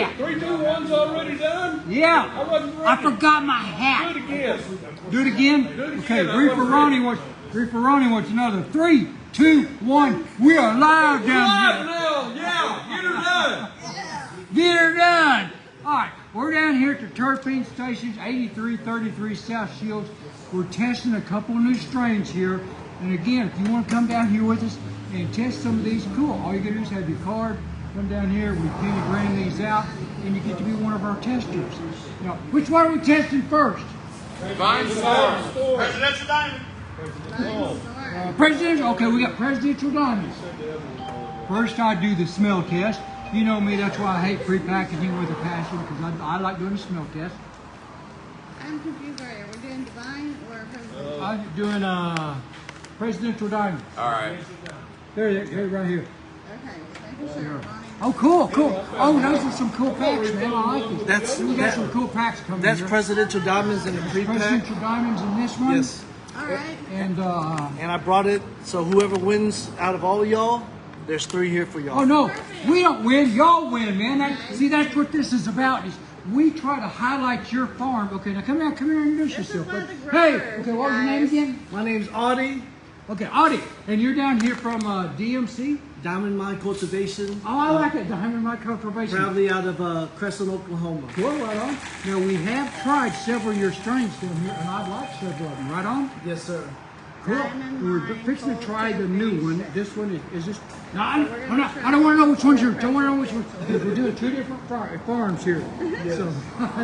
hat. 3, 2, 1's already done? Yeah. I wasn't ready. I forgot my hat. Do it again. Do it again? Do it Okay, again. Reeferoni wants another 3, 2, 1. We are live down Live here. now. Yeah, get her done. Get her done. All right, we're down here at the Terpene Stations, 8333 South Shields. We're testing a couple of new strains here. And again, if you want to come down here with us and test some of these, cool. All you got to do is have your card, come down here, we penny these out, and you get to be one of our testers. Now, which one are we testing first? Vine Store. Presidential Diamond. Presidential, okay, we got Presidential Diamonds. First, I do the smell test. You know me, that's why I hate pre-packaging with a passion, because I like doing the smell test. I'm confused. Are we doing Divine or Presidential? I'm doing Presidential Diamonds. All right. There, right here. Okay, thank you, sir. Oh, cool. Oh, those are some cool packs, man. I like these. We got some cool packs coming That's here. Presidential Diamonds in a pre-pack. Presidential Diamonds in this one. Yes. All right. And, And I brought it, so whoever wins out of all of y'all, there's 3 here for y'all. oh no, we don't win. Y'all win, man. See, that's what this is about. Is we try to highlight your farm. Okay, now come here and introduce This is yourself. one of the Hey, growers, okay, what was your name guys. again? My name's Audie, Okay, Audie, and you're down here from DMC? Diamond Mine Cultivation, Oh, I like it. The Diamond Mine Cultivation. proudly out of Crescent, Oklahoma. Cool, right on. Now, we have tried several of your strains down here, and I like several of them. Right on? Yes, sir. Cool. Diamond We're Mine fixing to try the new one. This one is this. No, I try don't want to know which one's yours. Don't want to know which one. Because we're doing 2 different farms here. So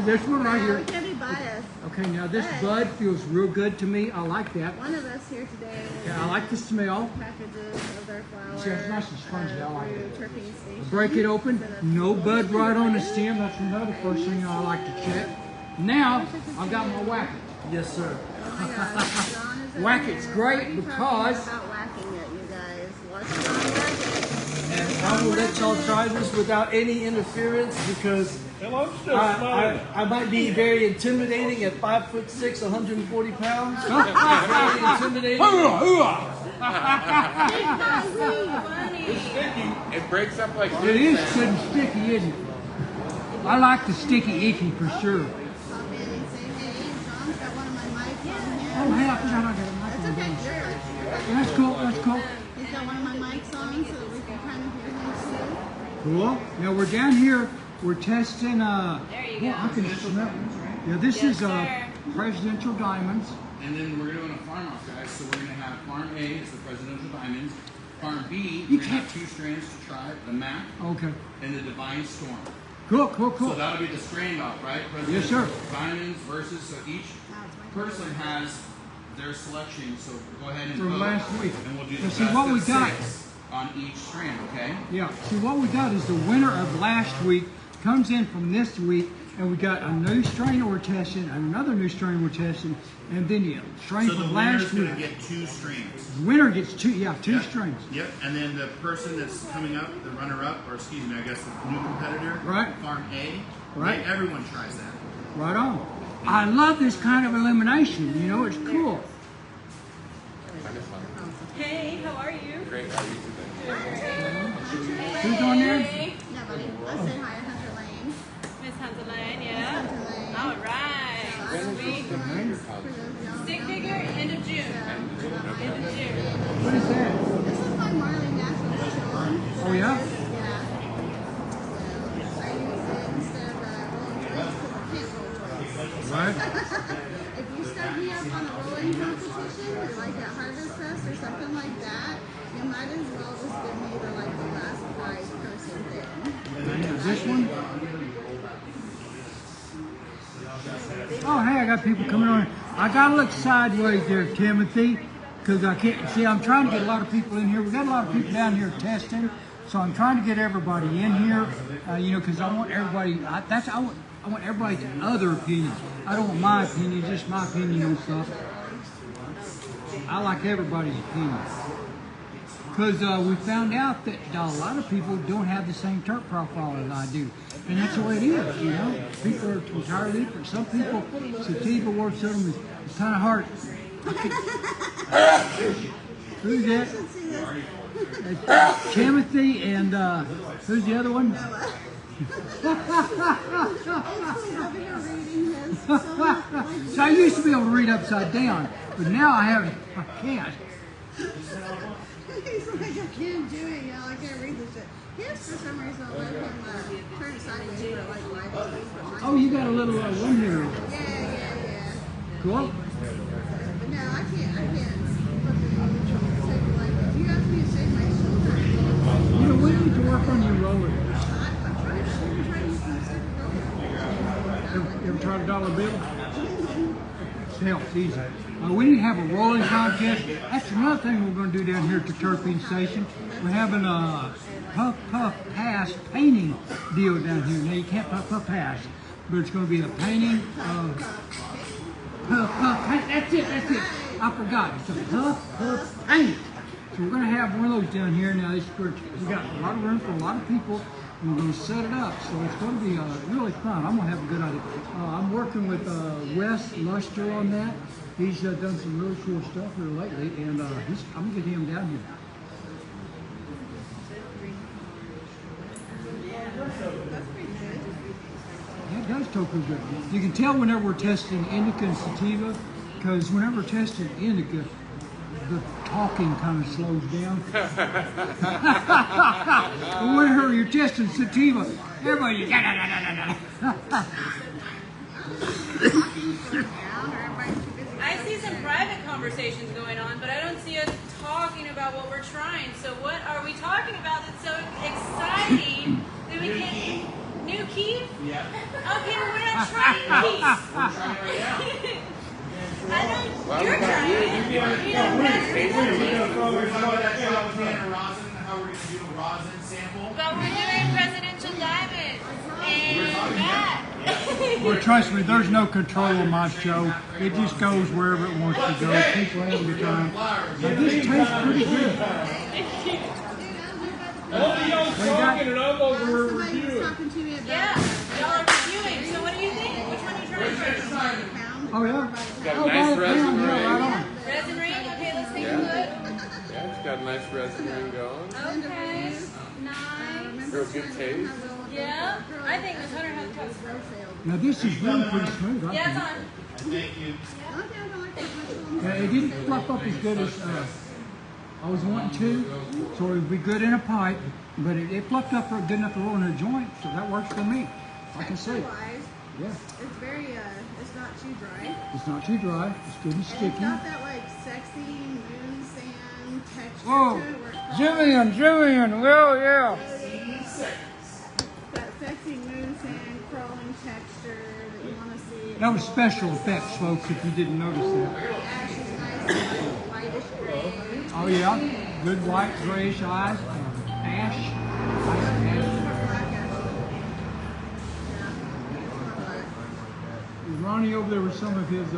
this one right We here. can't be biased. Okay, now this bud feels real good to me. I like that. One of us here today Yeah, I like the smell. packages of their flowers. See, it's nice and spongy. I like it. through Terpene Station. Break it open. No bud right on the stem. That's another first thing I like to check. Now I've got my whacker. Yes, sir. Oh my gosh, John is over Whack-It's here. great What are you because- talking about whacking it, you guys. Watch John whack it. And I will let y'all try this without any interference because Hell, I'm still smiling. I might be very intimidating at 5'6", 140 pounds. Very intimidating. It breaks up like It is good and sticky, isn't it? I like the sticky icky for sure. Pop in and say, hey, John's got one of my mics on here. Oh, hey, I forgot I got a It's microphone. okay, sure. That's cool, that's cool. He's got one of my mics on so that we can kind of hear him too. Cool. Now we're down here, we're testing, There you go. I can smell it. Yeah, this Yes, is sir. Presidential Diamonds. And then we're doing a farm off, guys. So we're gonna have farm A is the Presidential Diamonds. Farm B, You we're gonna have can't- 2 strains to try: the Mac Okay. and the Divine Storm. Cool. So that'll be the strain off, right? Yes, sir. Diamonds versus, so each person has their selection. So go ahead and From vote, last week. and we'll do Now, the see, best what of we got- 6 on each strain. Okay. Yeah. See, what we got is the winner of last week comes in from this week, and we got a new strain we're testing, another new strain we're testing, and then the strain So the from winner's last going week. to get 2 strains. The winner gets two Yep. strains. Yep, and then the person that's coming up, the runner-up, or excuse me, I guess the new competitor, Right. Farm A, Right. everyone tries that. Right on. I love this kind of elimination. You know, it's cool. Hey, how are you? Great. How are you today? Who's on there? Hey, Yeah, buddy. I say hi to Hunter Lane. Miss Hunter Lane, yeah. Hunter Lane. All right. Sweet. For those young Stick figure, end of June. End of June. What is that? This is my Marley Natural Sean. Oh, yeah? Yeah. So, I use it instead of rolling joints because I can't roll joints. Right. If you start me up on a rolling competition, or like at Harvest Fest or something like that, you might as well just give me the last prize person thing. This one? Oh, hey, I got people coming on. I gotta look sideways there, Timothy, because I can't see. I'm trying to get a lot of people in here. We got a lot of people down here testing, so I'm trying to get everybody in here. You know, because I want everybody. I want everybody's other opinions. I don't want my opinion, just my opinion on stuff. I like everybody's opinion. Because we found out that a lot of people don't have the same terp profile as I do. And that's the way it is, you know. People are entirely different. Some people, sativa works on them is kind of hard. Who's that? Timothy and who's the other one? He's over here reading his song. So I used to be able to read upside down, but now I can't. He's like, I can't do it, y'all. I can't read this shit. His, for some reason, let him turn sideways for like live days. Oh, you got a little one here. Yeah. Cool. But no, I can't save like this. You asked me to save my shoulder. You know, we need to work on your roller. I'm trying to save the Ever tried a dollar bill? Hell, it's easy. We need to have a rolling contest. That's another thing we're going to do down here at the Terpene Station. We're having a puff pass painting deal down here. Now you can't puff pass, but it's going to be a painting of puff paint. That's it. I forgot. It's a puff paint. So we're going to have one of those down here. Now we got a lot of room for a lot of people. We're going to set it up, so it's going to be really fun. I'm going to have a good idea. I'm working with Wes Luster on that. He's done some really cool stuff here lately, and I'm going to get him down here. Yeah, it does taste pretty good. You can tell whenever we're testing indica and sativa, because whenever we're testing indica, the talking kind of slows down. Whenever you're testing sativa, everybody I see some private conversations going on, but I don't see us talking about what we're trying. So what are we talking about that's so exciting that we can't... New Keith? Yeah. Okay, well, we're not trying Keith. We're trying it right now. I know you're trying. You know, We're talking about that job with Hannah Rosin, how we're going to do a rosin sample. but we're doing presidential diamonds and that. Well, trust me, there's no control on my show. It just goes wherever it wants to go. People have a good time. Now, this tastes pretty good. Only y'all talking and I'm over here Somebody was reviewing. talking to me about Yeah, y'all are reviewing. So what do you think? Which one are you trying? pound. Oh, yeah? Got Oh, a nice by the resin pound, yeah, ring. right on. Resin ring? Okay, let's take a Yeah, it's got a nice resin ring going. look. Okay, nice. Real good taste. Yeah, I think Miss Hunter has toast. Now, this is really pretty smooth. I Yeah, it's think. on. Thank you. Okay, I don't like that much. Yeah, it didn't fluff up as good as I was wanting to, so it would be good in a pipe, but it fluffed up good enough to roll in a joint, so that works for me. I can say, Wise, yeah, it's very, it's not too dry. it's not too dry, it's good and And it's sticky. got that like sexy moon sand texture Whoa, to it. Where it zoom in, well, yeah. that sexy moon sand crawling texture that you want to see. That was special effects, folks, if you didn't notice that. Ash is nice, like whitish gray. Oh, yeah, good white, grayish eyes, ash. Nice ash. Black ash. Yeah, it's not black. Is Ronnie over there with some of his, He's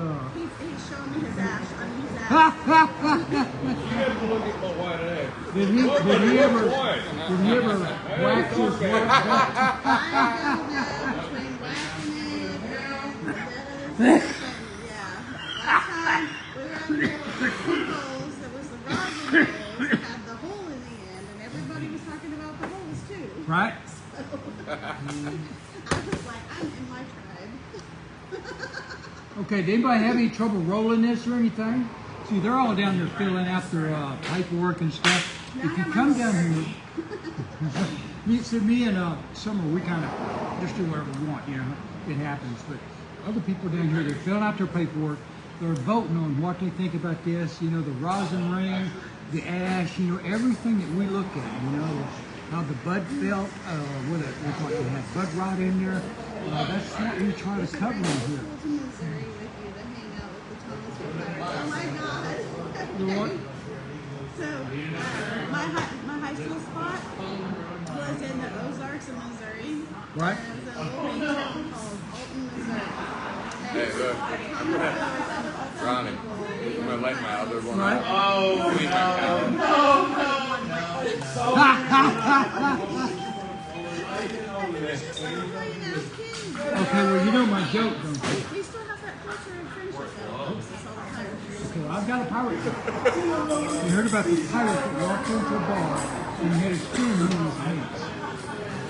showing me his ash. I mean, his ash. You have to look at my white egg. did he ever wax his work? I don't know between waxing it and that other stuff. Yeah. Last time we were out there with the pickles, there was the rosin rolls that had the hole in the end, and everybody was talking about the holes too. Right? I was like, I'm in my tribe. Okay, did anybody have any trouble rolling this or anything? See, they're all down there filling out their paperwork and stuff. If you come down here, me and Summer, we kind of just do whatever we want, you know. It happens. But other people down here, they're filling out their paperwork. They're voting on what they think about this. You know, the rosin ring, the ash, you know, everything that we look at, you know. How the bud felt, what it looked like it had bud rot in there. That's what we try to cover in here. Go to Missouri with you to hang out with the Thomasville Pirates. Oh my God. You know what? So, my high school spot was in the Ozarks of Missouri. Right? And it was a little beach town called Alton, Missouri. Hey, look. Ronnie, I'm going to light my other one Right? up. Clean my palate. Okay, well, you know my joke, don't you? We still have that culture of friendship that helps us all the time. Okay, well, I've got a pirate joke. You heard about this pirate that walked into a bar and he had a spoon in his hands.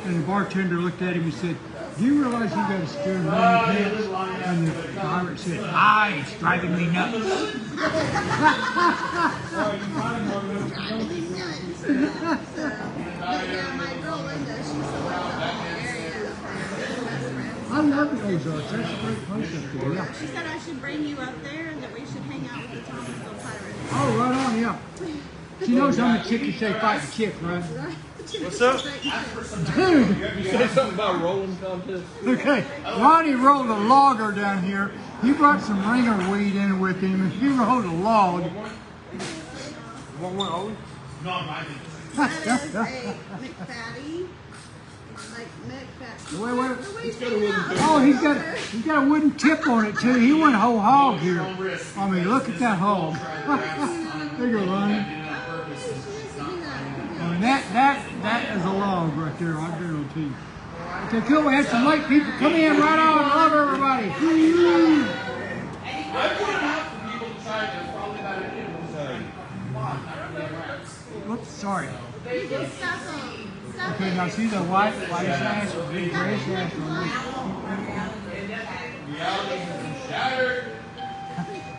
And the bartender looked at him and said, "Do you realize you got to steer in running pants?" And the pirate said, "Aye, it's driving me nuts." My girl Linda, she's the one up in the area of I love the Ozarks. That's a great place up there. Yeah. She said I should bring you up there and that we should hang out with the Thomasville Pirates. Oh, right on, yeah. She knows I'm a chick you say fight the chick, right? What's up? Dude! You say something about rolling contest? Okay, Ronnie rolled a logger down here. He brought some ringer weed in with him, and he rolled a log. Want one, Ollie? That is a McFatty. Like McFatty. Wait. Oh, he's got a wooden tip on it too. He went whole hog here. I mean, look at that hog. There you go, Ronnie. I mean, that is a log right there. I guarantee you. Okay, cool. We had some late people come in right on. I love everybody. I wouldn't have for people to try to probably about it. Whoops, sorry. You can stuff them. Okay, now see the white sash, the big gray sash on this.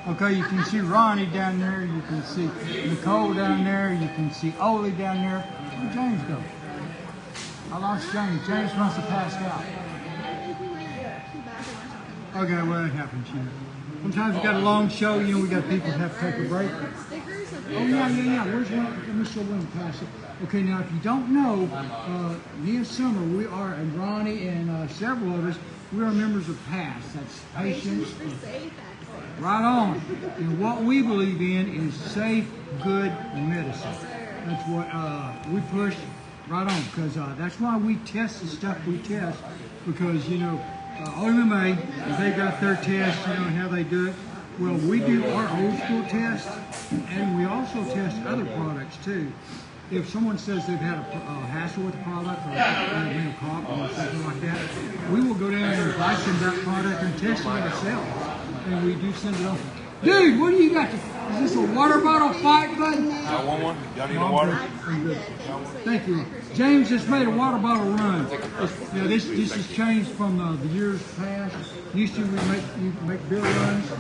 Okay, you can see Ronnie down there, you can see Nicole down there, you can see Ole down there. Where'd James go? I lost James. James must have passed out. Okay, well, it happens, you know. Sometimes we got a long show, you know, we got people that have to take a break. Oh, yeah. Where's one? Let me show one pass it. Okay, now if you don't know, me and Summer, we are, and Ronnie and several of us, we are members of PASS. That's Patients for Safe Access. Right on. And what we believe in is safe, good medicine. That's what we push right on, because that's why we test the stuff we test, because, you know, OMMA, they got their test, you know, and how they do it. Well, we do our old school test, and we also test other products too. If someone says they've had a hassle with the product or they've been a cop or something like that, we will go down and advise them that product and test it ourselves. And we do send it off. Dude, what do you got? Is this a water bottle fight, bud? I want one. Y'all need a water? Thank you. James just made a water bottle run. You know, this has changed from the years past. Used to we make beer runs.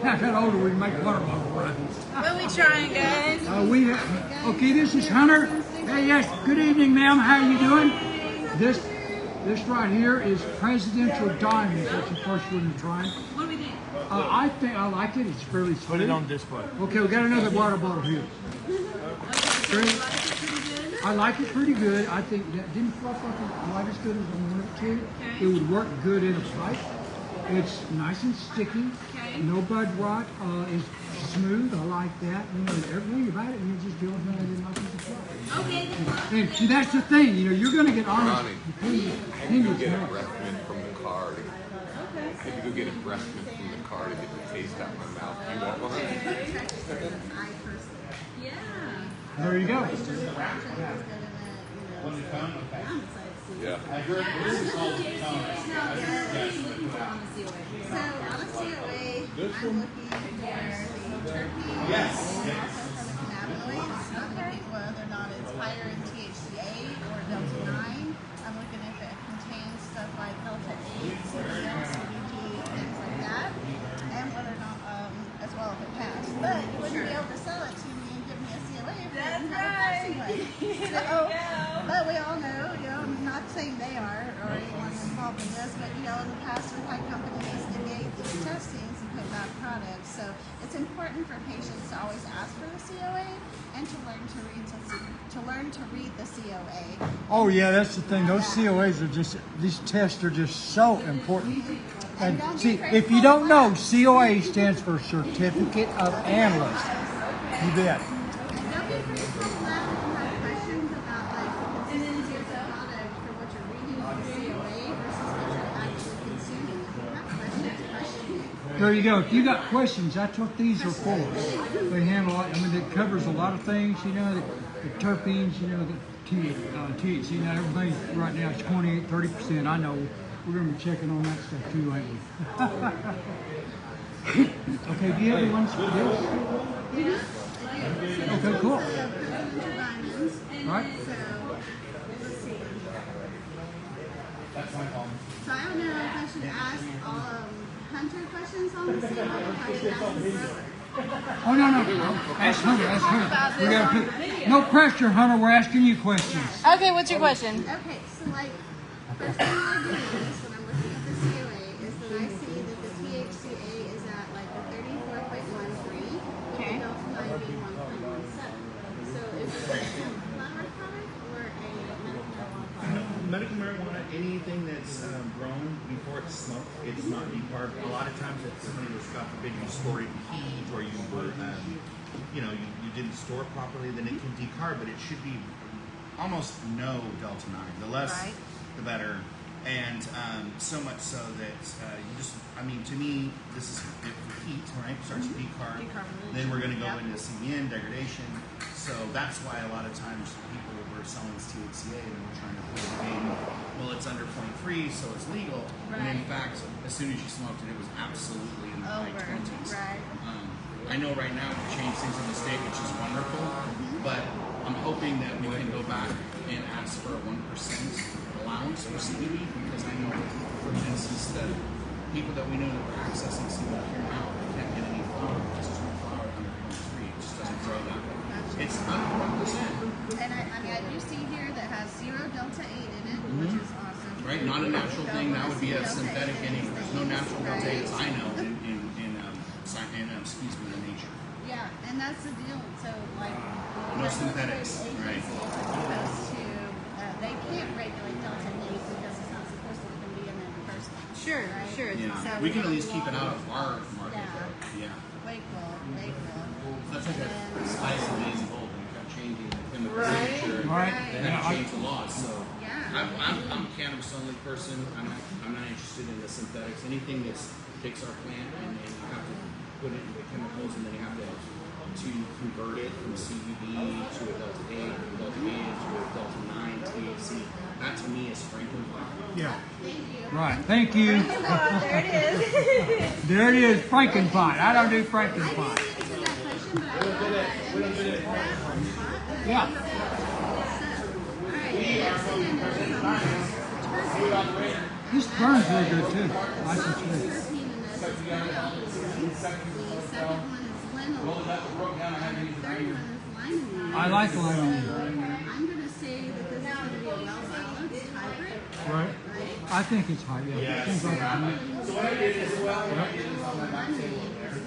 I got older, we make water bottle runs. What are we trying, guys? Okay, this is Hunter. Hey, yes, good evening, ma'am. How you doing? This right here is Presidential Diamonds. That's the first one you're trying. What do we think? I think I like it. It's fairly sweet. Put it on display. Okay, we got another water bottle here. I like it pretty good. I think that didn't fluff up quite as good as I wanted it to. Okay. It would work good in a pipe. It's nice and sticky. Okay. No bud rot. It's smooth. I like that. You know, everything about it, you just do it and I like it to try. Okay. And see, that's the thing. You know, you're going to get honest Ronnie, opinions. I need to get a breath mint from the car. I had to go get a breath mint from the car to get the taste out of my mouth. You want one? Yeah. There you go. Yeah. I heard this is called Thomas. So on a COA, I'm looking for the terpenes. Yes. And also for the cannabinoids. I'm looking whether or not it's higher in THCA or Delta 9. I'm looking if it contains stuff like Delta 8, CBN, CBG, things like that. And whether or not, as well if it passed. But you wouldn't be able to sell it to me and give me a COA if you didn't have a passing one. But we all know, you know, I'm not saying they are or anyone involved in this, but you know, in the past we've had companies negate these testings and put bad products. So it's important for patients to always ask for the COA and to learn to read the COA. Oh yeah, that's the thing. Those COAs are just, these tests are just so important. And see, if you don't know, COA stands for Certificate of Analyst. You bet. And don't be afraid to call back if you have questions about like the consistency of the product for what you're reading on the COA versus what you're actually consuming. If you have questions, question me. There you go. If you got questions, that's what these are for. They handle, I mean, it covers a lot of things, you know, the terpenes, you know, the THC, now everything right now is 28-30%. I know we're going to be checking on that stuff too, ain't we? Okay, do you have the ones for this? Okay, cool. Diamonds. Right. So let's see. That's my fault. So I don't know if I should ask Hunter questions on the same level. If I should ask his brother. Oh, no. Ask Hunter, ask Hunter. We gotta put, no pressure, Hunter, we're asking you questions. Okay, what's your question? Okay, so like, first thing I do is when I'm looking at the COA is that I see that the THCA is at like a 34.13, with the Delta 9 being 1.17. So is this a flower product or a medical marijuana product? Medical marijuana, anything that's grown before it's smoked, it's not decarb. A lot of times it's somebody that's, God forbid, you store it in heat or you were, you didn't store it properly, then it can decarb, but it should be almost no Delta 9. The less, Right. the better. And so much so that to me, this is good for heat, right? Starts to decarb. Then we're going to go into CBN, degradation. So that's why a lot of times people were selling THCA and we're trying to play the game. Well, it's under 0.3, so it's legal. And in fact, as soon as you smoked it, it was absolutely in the high 20s. Right. I know right now we've changed things in the state, which is wonderful, but I'm hoping that we can go back and ask for a 1% allowance for CBD, because I know, for instance, that people that we know that are accessing CBD here now can't get any flower. It's just no flower under 0.3. It just doesn't grow that way. It's under 1%. And I do see here that has 0 Delta 8 in it, which is awesome. Right? Not a natural thing. That would be a synthetic anyway. There's no natural Delta 8 as I know in nature. Yeah, and that's the deal. So like, No synthetics, right? Supposed to, they can't regulate Delta 8 because it's not supposed to even be in there in the first place. Sure, right? sure. Yeah. So We can at least keep it out of our market, Yeah. though. Yeah. Way cool. That's like a spice of days old and kept changing in the Right. future. Right. They had to change the laws. So Yeah. I'm a cannabis only person. I'm not interested in the synthetics. Anything that takes our plant and you have to put it into chemicals and then you have to convert it from CBD to a Delta 8, from Delta 8 to a Delta 9 THC. That to me is Frankenflower. Yeah. Right, thank you. There it is. There it is, Frankenpot. I don't do I Frankenpot. didn't answer that question, but I thought that and this is that on spot. Yeah. So, all right, next thing is This burns really good too. Nice and terpene sweet. in this is cannabis. The second one is linalool. And the third one is limonene. I like limonene. So I'm going to say that this is going to be a well-balanced hybrid. Right? I think it's high. Yeah. Seems like it to me. So what I did is limonene is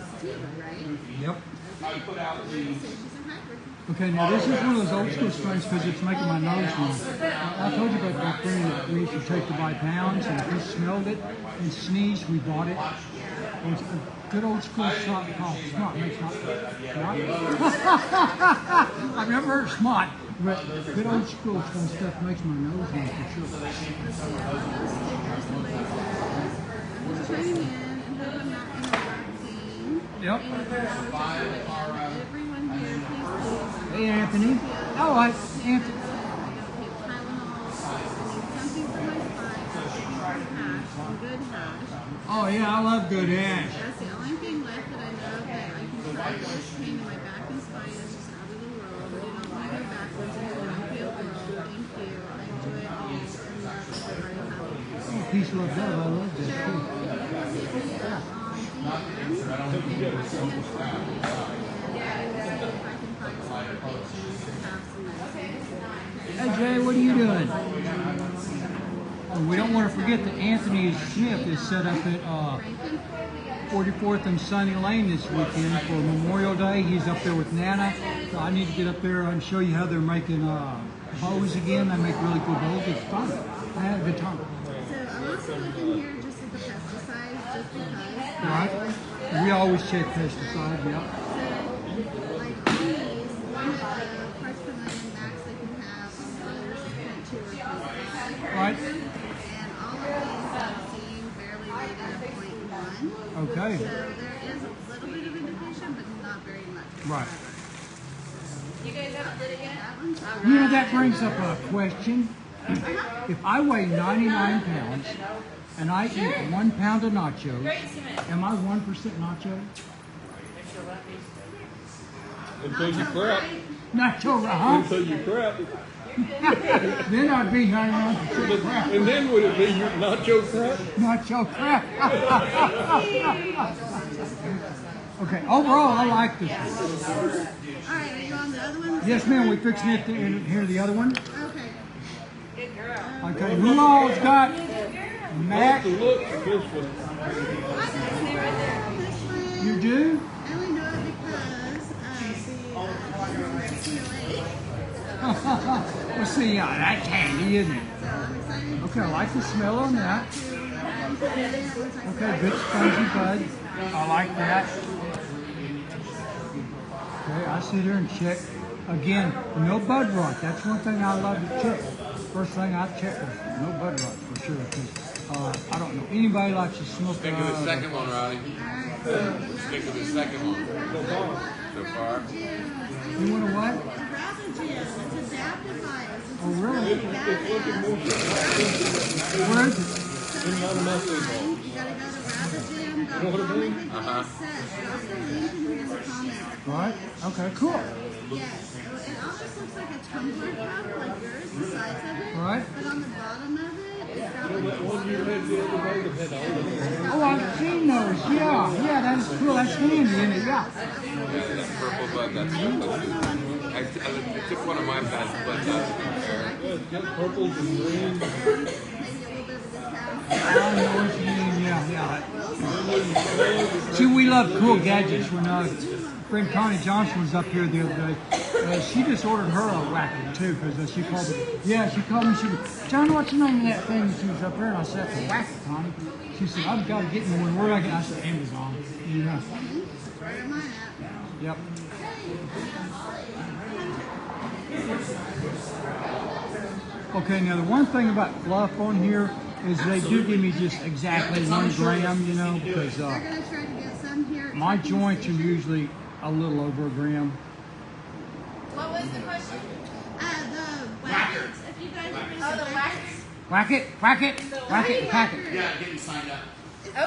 sativa, right? Yep. Okay. I'm going to say she's a hybrid. Okay, now this is one of those old school strains because it's making my nose run. I told you about that thing that we used to take to buy pounds, and if we smelled it and sneezed, we bought it. It was a good old school shot called Smart. Makes not I've never heard of Smart, but good old school kind of stuff makes my nose run for sure. I'm just checking in and hope I'm not interrupting. Yep. Everyone here, please. Hey, Anthony. Oh, Anthony. I gotta take Tylenol. Something for my spine. Hash. Good hash. Oh, yeah, I love good hash. That's the only thing left that I know that I can try this pain in my back and spine is just out of the world. You know, I go backwards into an IPO world. Thank you. I enjoy it all and love everybody. Oh, peace, love, love. I love that Cheryl, too. if you will hit me up on DM, and see if I can find some locations to have some nice. Hey, Jay, what are you doing? Oh, we don't want to forget that Anthony's shift is set up at 44th and Sunny Lane this weekend for Memorial Day. He's up there with Nana. So I need to get up there and show you how they're making bows again. They make really cool bows. It's fun. I had a good time. So I'm also looking here just at the pesticides, just because. Right? We always check pesticides, yeah. So, like these, one of the parts per million max they can have on the others is 0.2 or 0.5. Right. And all of these I'm seeing barely rated at 0.1. Okay. So there is a little bit of indication, but not very much. Right. You guys haven't lit it yet? That one's You know, that brings up a question. If I weigh 99 pounds and I eat 1 pound of nachos, Great cement. am I 1% nacho? Until you crap. Nacho, huh? Until you crap. Then I'd be hanging on to chicken crap. And then would it be your nacho crap? Nacho crap. Okay, overall, I like this one. All right, are you on the other one? Yes, ma'am, we fixing it to hear the other one. Okay. Good girl. Okay, who all's got Mac? The look of this one. I know this one. You do? I only know it because the Let's see, yeah, that's handy, isn't it? So I'm excited. Okay, I like the smell on that. To Okay, good spongy bud. I like that. Okay, I sit here and check. Again, no bud rot. That's one thing I love to check. First thing I check is no bud rot for sure. Because I don't know anybody likes to smoke. Stick with the second one, Ronnie. Stick with the second one. So far. You want to what? It's adaptive bias. It's Oh, really? really badass. Where is it? You gotta go to rapidjam.com. It says, drop the link into the comment. Right. Okay. Cool. Yes. It almost looks like a tumbler cup, like yours, the size of it. Right. But on the bottom of it, it's got like That one you had the other day that had all of it. Oh, I've seen those. Yeah. Yeah. That's cool. That's handy, isn't it? Yeah. That purple bud, that's I took one of my best buds out to compare. Yeah, it's got purples and greens. maybe a little bit of discount. I know what you mean. Yeah. See, we love cool gadgets. When friend Connie Johnson was up here the other day, she just ordered her a whacker too because she called me. Yeah, she called me. She said, "John, what's the name of that thing?" She was up there, and I said, "The whacker, Connie." She said, "I've got to get me one. Where do I get?" I said, "Amazon." Yeah. Right on mine app. Yep. Okay, now the one thing about fluff on here is they do give me just exactly 1 gram, you know, because They're gonna try to get some here. my joints are usually a little over a gram. What was the question? The wax. If you guys are gonna Oh, the wax. Whack it, whack it, whack it, pack it. Yeah, getting signed up.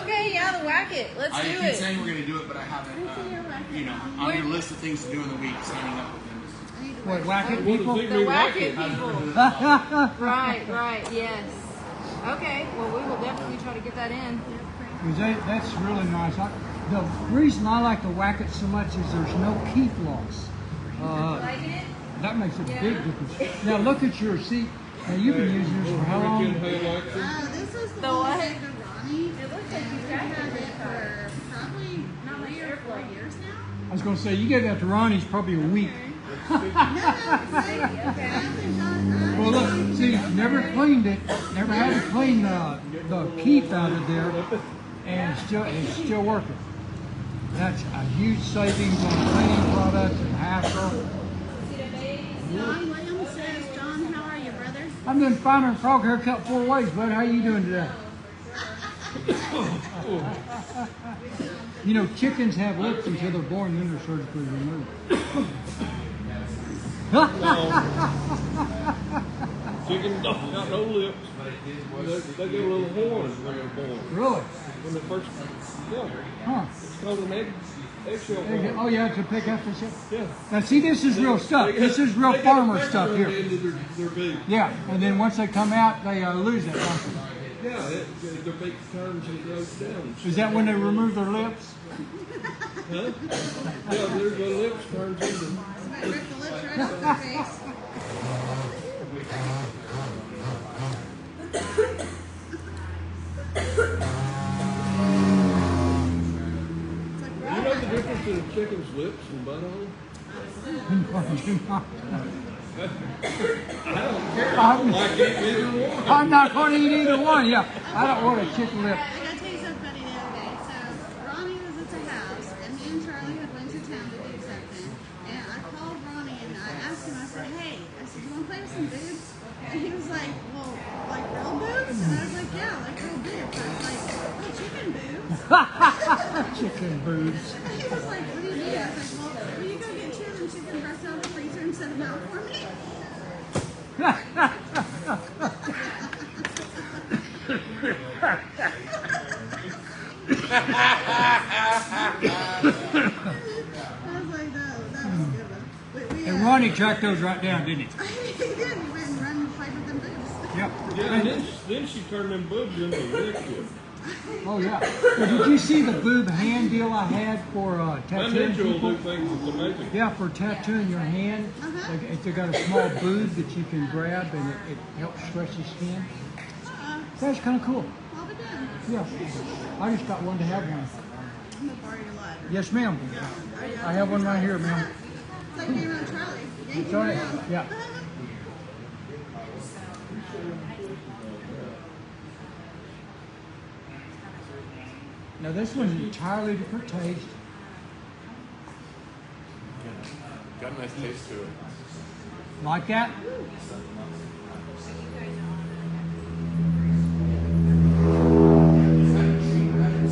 Okay, yeah, the whack it. Let's I do keep it. saying we're going to do it, but I haven't, on your list of things to do in the week, signing up with them. What, whack it, Well, people? the The whack it people. Right, yes. Okay, well, we will definitely try to get that in. That's really nice. The reason I like to whack it so much is there's no keep loss. Liking it? That makes a big difference. Now look at your seat. Now you've been using this for how long? This is the The one what? I gave to Ronnie. It looks like you've had it for probably 3 or 4 years now. I was going to say, you gave that to Ronnie's probably a week. No, I haven't done. Well, look, see, never cleaned it, never had to clean the keep out of there, and it's still working. That's a huge savings on cleaning products and hassle. John Williams says, John, how are you, brother? I'm doing finer than frog haircut 4 ways, bud. How you doing today? You know, chickens have lips until they're born, then they're surgically removed. Chicken don't got no lips. They get a little horns when they're born. Really? When they first, yeah. Huh. It's called an eggshell horn. Oh, yeah, to pick up the shit. Yeah. Now, see, this is real stuff. This is real farmer stuff here. Their beak. Yeah, and then once they come out, they lose it. Yeah, their beak turns and goes down. Is that when they remove their lips? Huh? Yeah, their lips turns into. Rip the lips right off their face. You know the difference in a chicken's lips and butthole? I'm not going to eat either one. Yeah, I don't want a chicken lip. I gotta tell you something funny the other day. So Ronnie was at the house, and me and Charlie had went to town to do something. And I called Ronnie and I asked him. I said, "Hey," I said, "You want to play with some boobs?" And he was like, "Well, like real boobs?" And I was like, "Yeah, like real boobs." I was like, "Oh, chicken boobs." Chicken boobs. And he was like, "What do you mean?" I was like, "Well, will you go get 2 of them chicken breasts out of the freezer and set them out for me?" I was like, "No, that was a good one." And Ronnie tracked those right down, didn't he? He did. He ran Yep. Yeah, and then she turned them boobs into liquid. Oh yeah. Well, did you see the boob hand deal I had for My tattooing ninja will people? do things that's amazing. Yeah, for tattooing your hand. They got a small boob that you can grab and it helps stretch your skin. That's kind of cool. Well, we done. Yeah. I just got one to have one. I'm gonna borrow your lighter. Yes, ma'am. I have one right here, ma'am. It's like being around Charlie. Yanking It's on it. around. Yeah. Now this one's entirely different taste. Got a nice taste to it. Like that?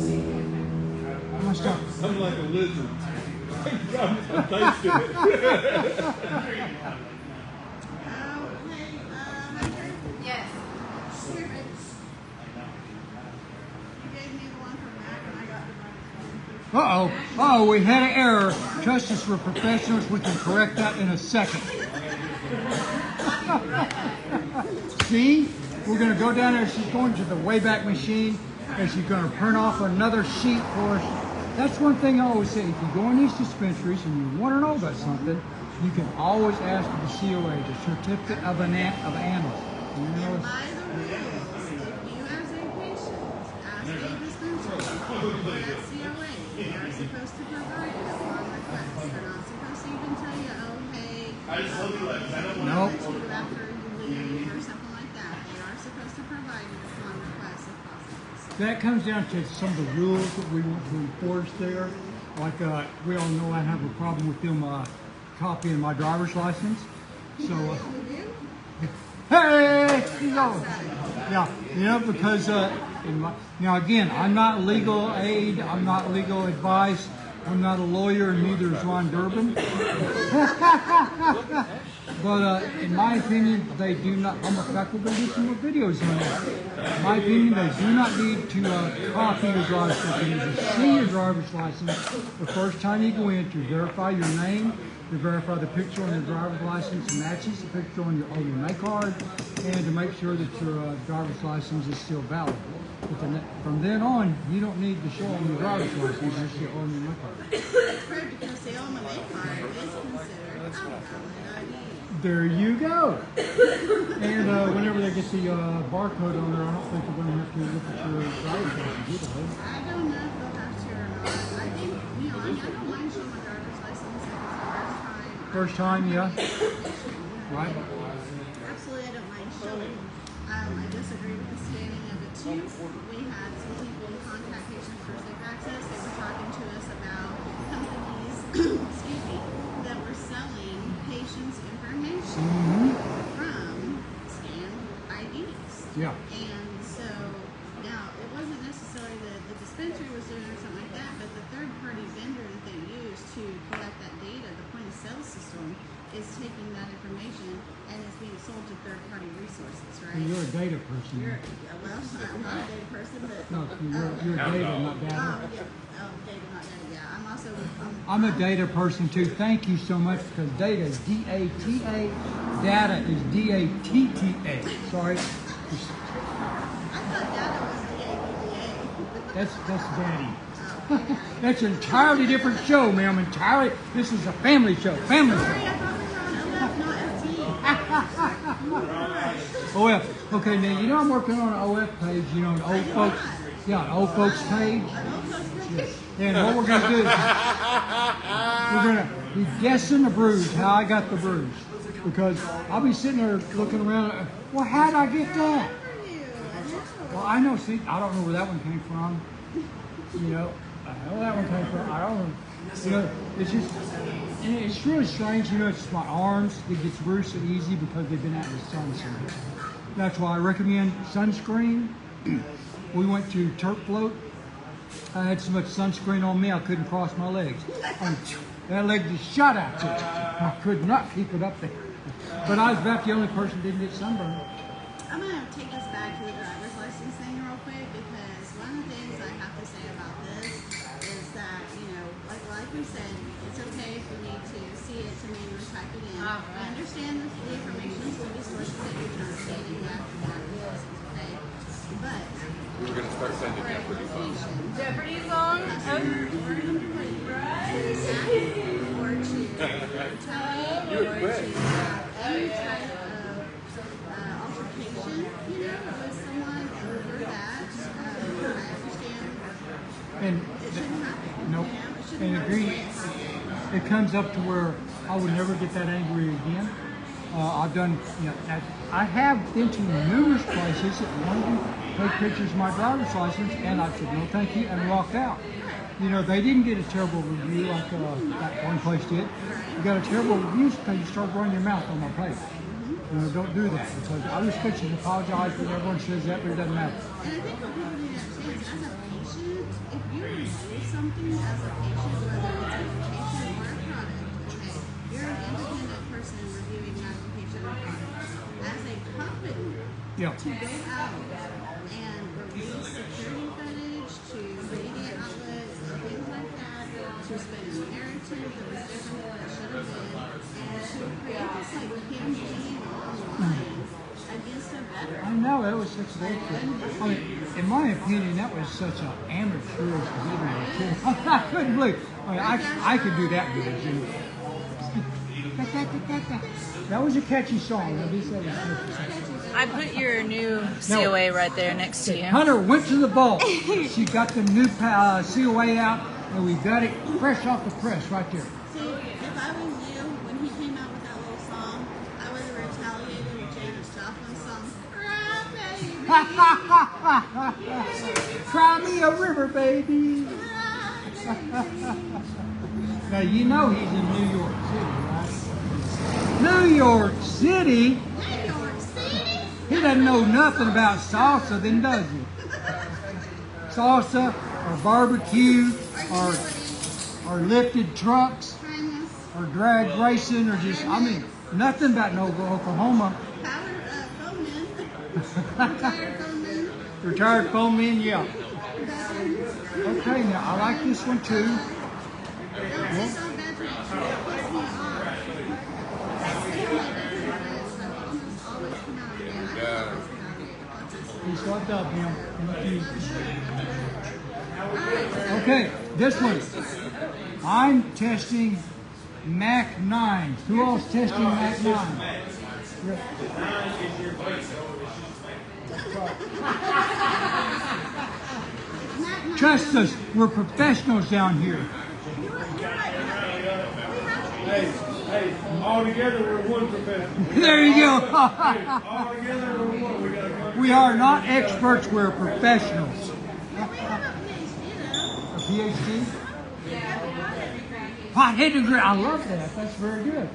How much stuff? I'm like a lizard. I'm tasting it. Okay, Hunter, Yes. here, bitch. You gave me the one from Mac and I got the one. Uh-oh. We had an error. Trust us, we're professionals. We can correct that in a second. See? We're going to go down there. She's going to the Wayback Machine, and she's going to print off another sheet for us. That's one thing I always say. If you go in these dispensaries and you want to know about something, you can always ask for the COA, the Certificate of Animal. You know, And by the rules, if you as a patient ask a dispensary for that COA, they are supposed to provide it upon request. They're not supposed to even tell you, oh, hey, Nope. let you after you leave or something like that. They are supposed to provide it upon request if possible. that comes down to some of the rules that we want to enforce there. Like we all know I have a problem with them copying my driver's license. So, hey, you know, yeah, because now again, I'm not legal aid, I'm not legal advice, I'm not a lawyer, and neither is Ron Durbin. But in my opinion, they do not. In fact, we're going to do some more videos on that. In my opinion, they do not need to copy your driver's license. You need to see your driver's license the first time you go in to verify your name, to verify the picture on your driver's license matches the picture on your make card, and to make sure that your driver's license is still valid. But from then on, you don't need to show them your driver's license. You should own your make card. That's correct, because the LMA card is considered a valid ID. There you go. And whenever they get the barcode on there, I don't think they're going to have to look at your driver's license either. I don't know if they'll have to or not. I think, you know, I mean, I don't mind showing my driver's license if it's the First time, yeah. Right. Absolutely, I don't mind showing. I disagree with the standing of it too. We had some people in contact patients for Safe Access. They were talking to us about companies, excuse me, that were selling patients' information from scanned IDs. Yeah. And so now it wasn't necessarily that the dispensary was doing it or something like that, but the third-party vendor that they use to collect that data, the point-of-sale system, is taking that information and is being sold to third-party resources, right? You're a data person. Well, I'm not a data person, but No, you're data, not data. data, not data. Yeah, I'm also. I'm a data person too. Thank you so much, because data is D-A-T-A, data is D-A-T-T-A. Sorry. I thought data was the ABDA. That's daddy. That's an entirely different show, ma'am. Entirely. This is a family show. Family Sorry, show. I thought we were on OF, not FT. OF. Okay, now you know I'm working on an OF page. You know, an old folks. Yeah, an old folks page. And what we're gonna do is we're gonna be guessing the bruise. How I got the bruise, because I'll be sitting there looking around. Well, how'd I get that? Well, I know. See, I don't know where that one came from. You know, I know that one came from. I don't know. You know, it's just, and it's really strange. You know, it's my arms that gets bruised so easy because they've been out in the sun so much. That's why I recommend sunscreen. We went to Turk Float. I had so much sunscreen on me I couldn't cross my legs. That leg just shot out to it. I could not keep it up there. But I was about the only person who didn't get sunburned. I'm going to take us back to the driver's license thing real quick, because one of the things I have to say about this is that, you know, like we said, it's okay if you need to see it to manually type it in. I understand the information is to be sources that you're not stating that. the Jeopardy song. Jeopardy song. You were quick. Any type of altercation, with someone over that, I understand And it shouldn't happen. nope. It shouldn't And happen. agree. It comes up to where I would never get that angry again. I've done, I have been to numerous places that wanted to take pictures of my driver's license, and I said no, thank you, and walked out. They didn't get a terrible review like that one place did. You got a terrible review because you start running your mouth on my plate. Don't do that, because I respect you to apologize when everyone says that, but it doesn't matter. And I think what people need to understand is, as a patient, if you review something as a patient, whether it's a medication or a product, okay, you're an independent person reviewing that medication or product. As a company, Yeah. to go out and release security footage to media outlets and things like that, to spin a narrative that was different than it should have been, and to create this campaign online against a veteran. I know, that was such bullshit. I mean, in my opinion, that was such an amateurish video, too. I couldn't believe. I could do that good, too. That was a catchy song. At least that was catchy. I put your new COA right there next to you. Hunter went to the vault. She got the new COA out, and we got it fresh off the press right there. See, if I was you, when he came out with that little song, I would have retaliated with James Joplin's song, Cry Baby. Cry me a river, baby. Cry Baby. Now, he's in New York City, right? New York City? New York City. He doesn't know nothing about salsa, then does he? Salsa, or barbecue, or lifted trucks, Kindness. or drag racing, or just, nothing about no Oklahoma. Power phone Retired phone men. Retired phone men, yeah. Veterans. Okay, now I like this one too. Don't take on veterans. It puts me off. That's my veterans. I almost always come out of it. I always come out of it. He's got up him. Okay, this one. I'm testing Mac 9. Who else testing Mac 9? Trust us, we're professionals down here. Hey, all together we're one professional. There you go. All together we're one. We got a We are not experts, we're professionals. A PhD? Hot-headed degree. I love that. That's very good.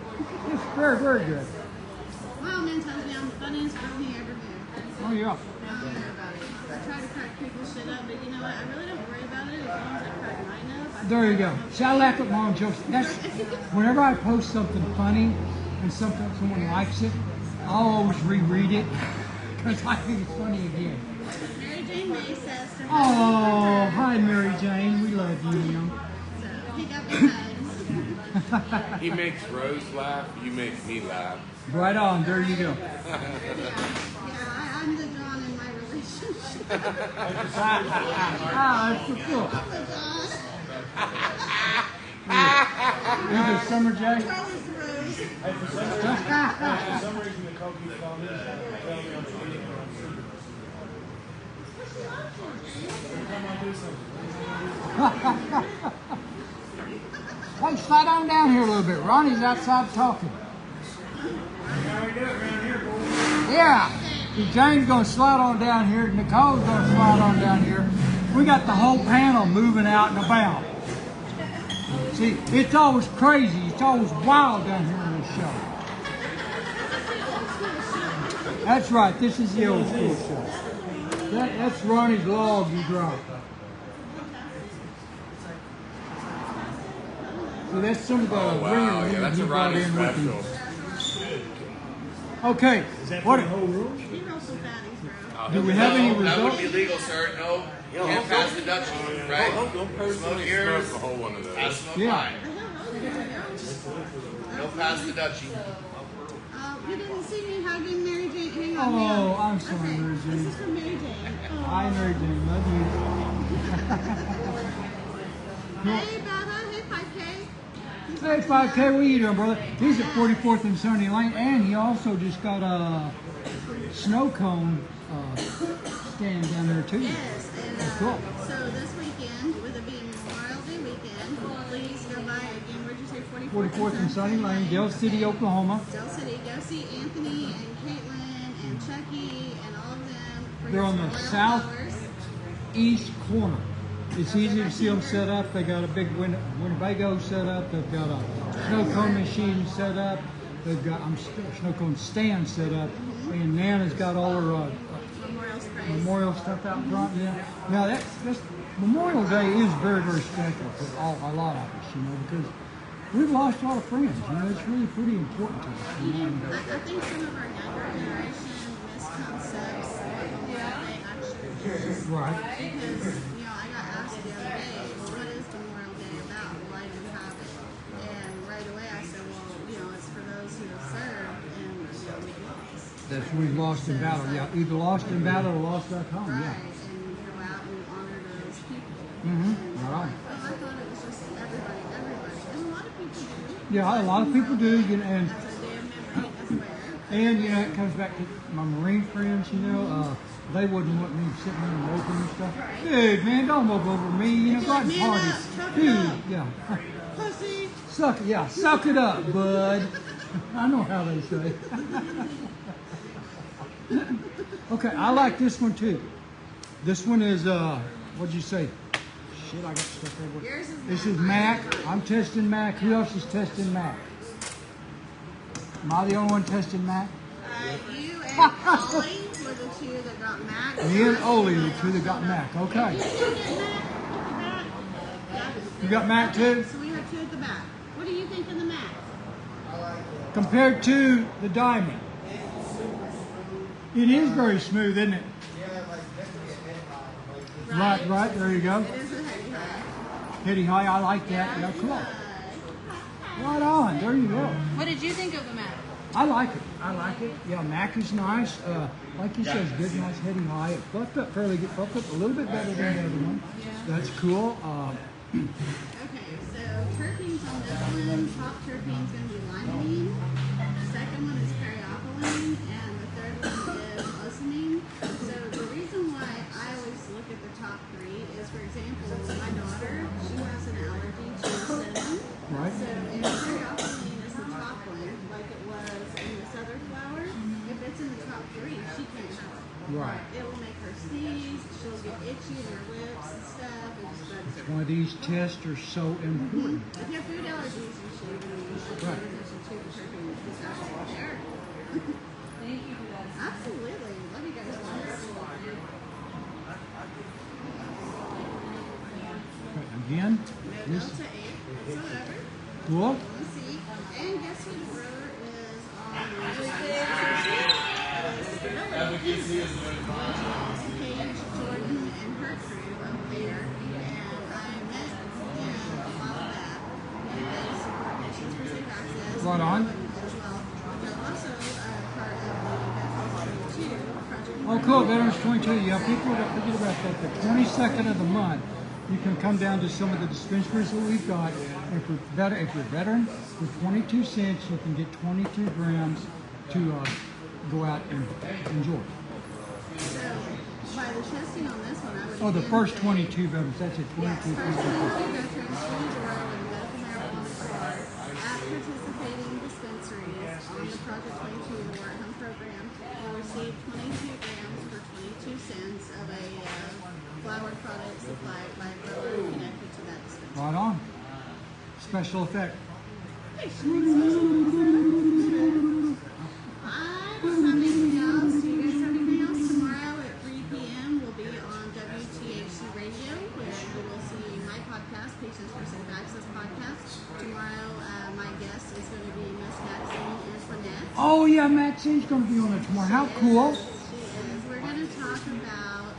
It's very, very good. My old man tells me I'm the funniest girl he ever knew. Oh, yeah. I don't worry about it. I try to crack people's shit up, but you know what? I really don't worry about it as long as I crack mine up. There you go. See, I laugh at my own jokes. That's whenever I post something funny and someone likes it, I'll always reread it because I think it's funny again. Mary Jane May says to her, Oh, hi, Mary Jane. We love you, ma'am. so pick up the hugs. He makes Rose laugh, you make me laugh. Right on. There you go. Yeah, I'm the John in my relationship. Ah, that's so cool. I'm the John. Is it Summer Jay? Charlie's the Rose. For some reason the coke keeps calling me. Tell me I'm speaking. Every time I do something. Hey, slide on down here a little bit. Ronnie's outside talking. How we do it around here, boys? Yeah. Jane's going to slide on down here. Nicole's going to slide on down here. We got the whole panel moving out and about. See, it's always crazy. It's always wild down here on this show. That's right. This is the old school show. That's Ronnie's log you dropped. So that's some of the Wow, ringers yeah, that's he a brought Ronnie in with him. special. Okay. What? He rolls some fatties, bro. Do we have any That results? would be legal, sir. No, you can't pass the Dutchie, right? Don't personally yours. smoke a whole one of those. Pass smoke Yeah. mine. No pass the Dutchie. You didn't see me hugging Mary Jane. Hang on. Oh, hang on. I'm sorry, Okay, Mary This Jane. is from Mary Jane. Oh. Hi, Mary Jane. Love you. Hey, Baba. Hey, 5K. Hey, 5K, what you doing, brother? He's at 44th and Sunny Lane, and he also just got a snow cone stand down there, too. Yes, and Cool. so this weekend, with it being Memorial Day weekend, please go by again. Where'd you say 44th and Sunny Lane, Dale City, Oklahoma. Dell City. Go see Anthony and Caitlin and Chucky and all of them. For They're your on the Memorial south- flowers. East corner. It's easy to see them set up. They got a big Winnebago set up. They've got a snow cone machine set up. They've got snow cone stand set up. And Nana's got all her Memorial sprays. memorial stuff out front. Yeah. Now that's Memorial Day is very, very special for a lot of us, because we've lost a lot of friends. It's really pretty important to us. I think some of our younger generation misconcepts what Memorial Day actually is. Right. Because, I got asked the other day, well, what is Memorial Day about? Well, I didn't have it. And right away I said, well, it's for those who have served and, we've lost. That's we've lost in battle. Yeah, either lost in battle or lost back home. Right. Yeah. And we go out and honor those people. Mhm. And Right on. I thought it was just everybody. And a lot of people do. Yeah, a lot of people do, and That's a day of memory, I swear. and it comes back to my Marine friends. They wouldn't want me sitting there moping and stuff. Dude, man, don't mope over me. Go out and Man party. up, tough it Dude, up. yeah. Pussy. Suck it up, bud. I know how they say. Okay, I like this one too. This one is what'd you say? Shit, I got stuff everywhere. Yours is This Mac. is Mac. I'm testing Mac. Who else is testing Mac? Am I the only one testing Mac? You and Ollie were the two that got Mac. Me and Oli, the two that got Mac. You Okay. did get Mac? Yeah. You got Mac too? So we have two at the back. What do you think of the Mac? Compared to the Diamond. It is very smooth, isn't it? Right, there you go. It is a heavy high. Hitty high, I like that. Yeah, cool. Right on, there you go. What did you think of the map? I like it. Yeah, Mac is nice. Like you said, it's good, nice, heady high. It fluffed up fairly good. Fluffed up a little bit better than the other one. That's cool. Okay, so terpenes on this one, top terpene is going to be limonene. The second one is periopiline, and the third one is ocimene. So the reason why I always look at the top three is, for example, my daughter, she has an allergy to cinnamon. Right. So if periopiline is the top one, like it was in this other flower, if it's in the top three, she can't have it. Right. It will make her sneeze, she'll get itchy in her lips and stuff. It just bugs her. One of these tests are so important. If you have food allergies, you should pay Right. attention to the terpene discussion. Sure. Thank you for that. Absolutely. Love you guys. Again, No this Delta 8 whatsoever. cool. Let's see. And guess who the brewer is on the Paige, Jordan, and her crew up there. And I met them a while back. And they support Patients for Safe Access. Right on. As well. They're also part of the Veterans 22 project. Oh, cool. Veterans 22. Yeah, people don't forget about that. The 22nd of the month, you can come down to some of the dispensaries that we've got. If you're veteran, for 22 cents, you can get 22 grams to go out and enjoy. So, by the testing on this one, I would Oh, the again first say- 22 veterans. That's it. Yes, 22. first 22 veterans, 20 oral and medical marijuana card at participating dispensaries on the Project 22 the Work Home program will receive 22 grams for 22 cents of a flower product supplied by a grower connected to that dispensary. Right on. Special effect. I don't have anything else. Do you guys have anything else? Tomorrow at 3 p.m. we'll be on WTHC Radio, where you will see my podcast, Patients for Safe Access podcast. Tomorrow, my guest is going to be Miss Maxine Antoinette. Oh, yeah, Maxine's going to be on it tomorrow. How cool. She is. We're going to talk about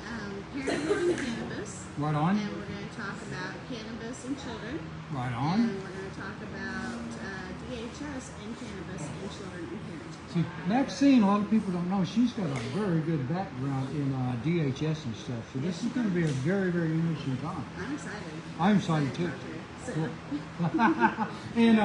parenthood and cannabis. Right on. And we're going to talk about cannabis and children. Right And on. we're going to talk about DHS and cannabis and children and parenting. See, Maxine, a lot of people don't know, she's got a very good background in DHS and stuff. So this is going to be a very, very interesting time. I'm excited. I'm excited too. So, Cool. And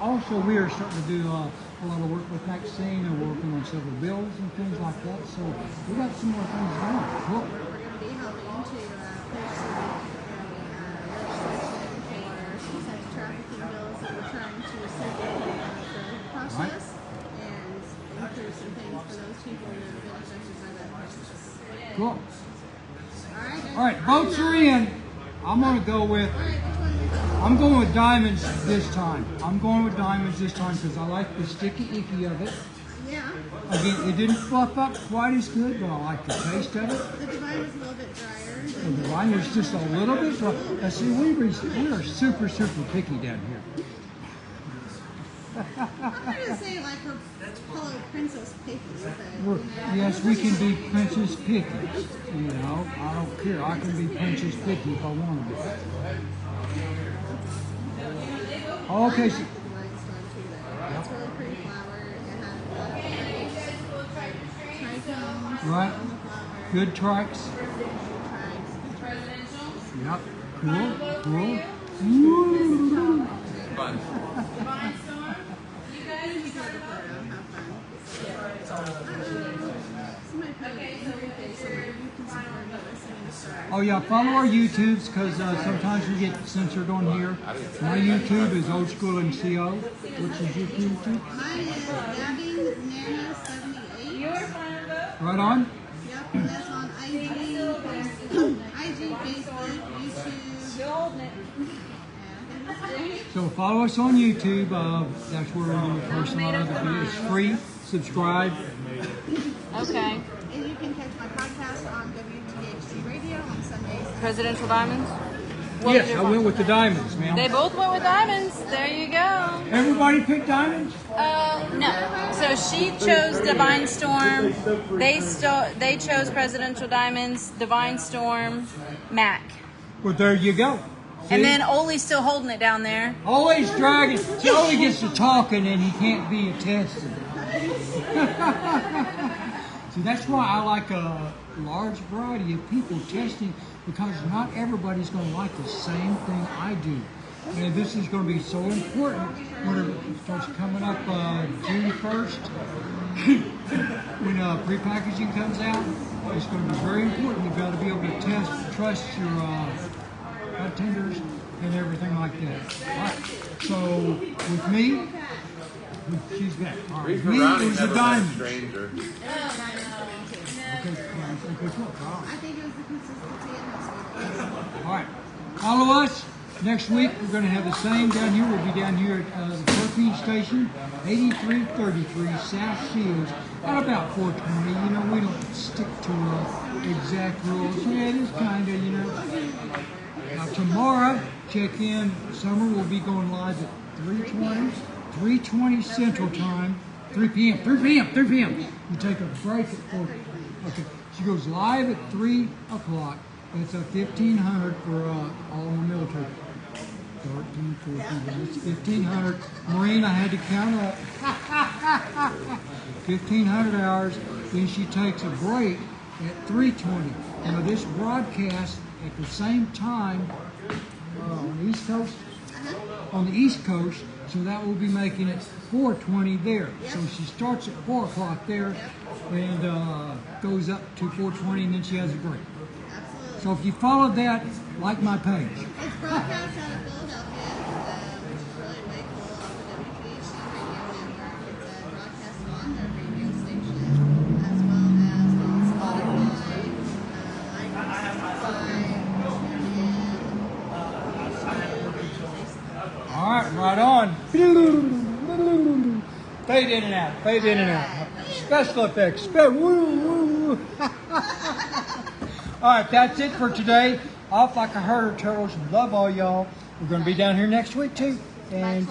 also, we are starting to do a lot of work with Maxine and working on several bills and things like that. So we got some more things going. Cool. we're going to be helping to push some legislation for sex trafficking bills that we're trying to simplify the process and improve some things for those people that have been affected by that process. Cool. All right. All right, votes are in. I'm going to go with. All right, which one? I'm going with diamonds this time. I'm going with diamonds this time because I like the sticky icky of it. Yeah. Again, it didn't fluff up quite as good, but I like the taste of it. The divine was a little bit drier. And the wine was just a little bit dry. Now see, we are super, super picky down here. I'm going to say like her fellow princess picky, but We're, yes, we can be princess picky. You know, I don't care. I can be princess picky if I want to be. Okay, so, it's really pretty flower. It has a lot of trichomes right, on the flower. good trikes. Trikes. Yep, cool, cool. Fun. Divine Storm. You guys, you People start to it play off. around, have fun. Somebody put it in your face so that you can support me listening to stars. Oh yeah, follow our YouTubes because sometimes we get censored on here. My YouTube is Old School MCO, which is your YouTube. Mine is Gabby Nana 78. Your final vote. Right on. Yep, that's on IG, Facebook, YouTube. Still holding it. And I think that's it. So follow us on YouTube. That's where we post a lot of the videos. It's free. Subscribe. Okay. And you can catch my podcast on WTHC Radio on Sundays. Presidential Diamonds. Yes, I went with the diamonds, They ma'am. both went with diamonds. There you go. Everybody picked diamonds? No. So she chose Divine Storm. They chose Presidential Diamonds, Divine Storm, Mac. Well, there you go. And See? then Oli's still holding it down there. Always dragging. See, Oli gets to talking and he can't be attested. See, that's why I like a large variety of people testing because not everybody's going to like the same thing I do. And this is going to be so important when it starts coming up June 1st. When prepackaging comes out, it's going to be very important. You've got to be able to trust your tenders and everything like that. All right. So with me, she's back. All right. Reason Me Ronnie is a never met a diamond. stranger. Okay, which one? All I think it was the consistency and the right. Follow us. Next week, we're going to have the same down here. We'll be down here at the Turkey Station, 8333 South Shields, at about 4:20. You know, we don't stick to exact rules. Yeah, it is kind of, you know. Tomorrow, check in. Summer will be going live at 3:20 Central Time, 3 p.m. You take a break at 4. Okay, she goes live at 3 o'clock. That's 1,500 for all in the military. 13, 14, that's 1,500. Marine, I had to count up. 1,500 hours. Then she takes a break at 3:20. Now this broadcast at the same time on the East Coast. On the East Coast, so that will be making it 4:20 there. So she starts at 4 o'clock there and goes up to 4:20, and then she has a break. Absolutely. So if you follow that, like my page. It's broadcast out of Philadelphia, which is really way cool off the WTHC radio network. It's broadcast on their radio station, as well as on Spotify, All right, right on. Fade in and out. Fade in and out. Special effects. Woo, woo. All right, that's it for today. Off like a herd of turtles. Love all y'all. We're going to be down here next week too. And